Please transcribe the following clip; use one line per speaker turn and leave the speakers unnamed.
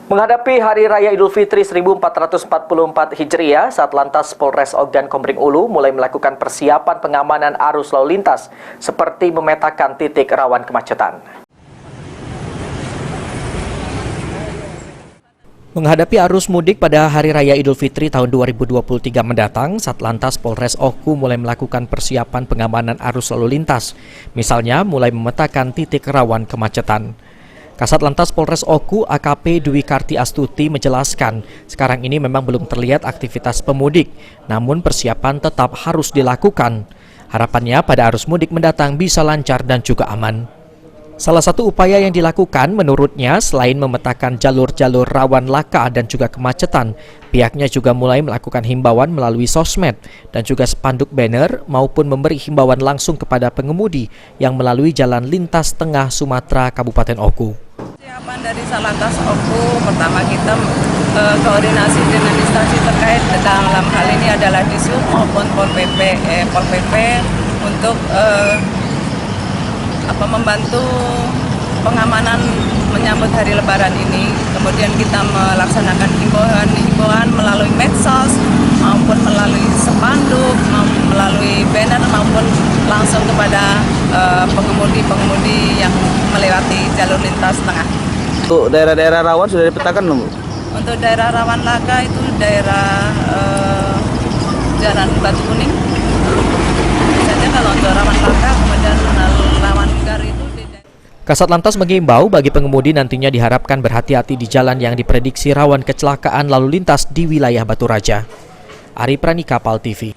Menghadapi Hari Raya Idul Fitri 1444 Hijriah, Satlantas Polres Ogan Komering Ulu mulai melakukan persiapan pengamanan arus lalu lintas seperti memetakan titik rawan kemacetan. Menghadapi arus mudik pada Hari Raya Idul Fitri tahun 2023 mendatang, Satlantas Polres Oku mulai melakukan persiapan pengamanan arus lalu lintas. Misalnya, mulai memetakan titik rawan kemacetan. Kasat Lantas Polres Oku AKP Dwi Karti Astuti menjelaskan, sekarang ini memang belum terlihat aktivitas pemudik, namun persiapan tetap harus dilakukan. Harapannya pada arus mudik mendatang bisa lancar dan juga aman. Salah satu upaya yang dilakukan menurutnya selain memetakan jalur-jalur rawan laka dan juga kemacetan, pihaknya juga mulai melakukan himbauan melalui sosmed dan juga spanduk banner maupun memberi himbauan langsung kepada pengemudi yang melalui jalan lintas tengah Sumatera Kabupaten Oku.
Persiapan dari Satlantas Oku, pertama kita koordinasi dengan instansi terkait, dalam hal ini adalah Dishub maupun Pol PP untuk membantu pengamanan menyambut hari Lebaran ini. Kemudian kita melaksanakan himbauan melalui medsos maupun melalui spanduk, melalui banner maupun langsung kepada pengemudi-pengemudi yang melewati jalur lintas tengah.
Untuk daerah-daerah rawan sudah dipetakan belum, Bu?
Untuk daerah rawan laka itu daerah Jalan Batu Kuning. Saja kalau untuk rawan laka, kemudian rawan gar itu.
Kasat Lantas mengimbau bagi pengemudi nantinya diharapkan berhati-hati di jalan yang diprediksi rawan kecelakaan lalu lintas di wilayah Batu Raja. Ari Pranika, PAL TV.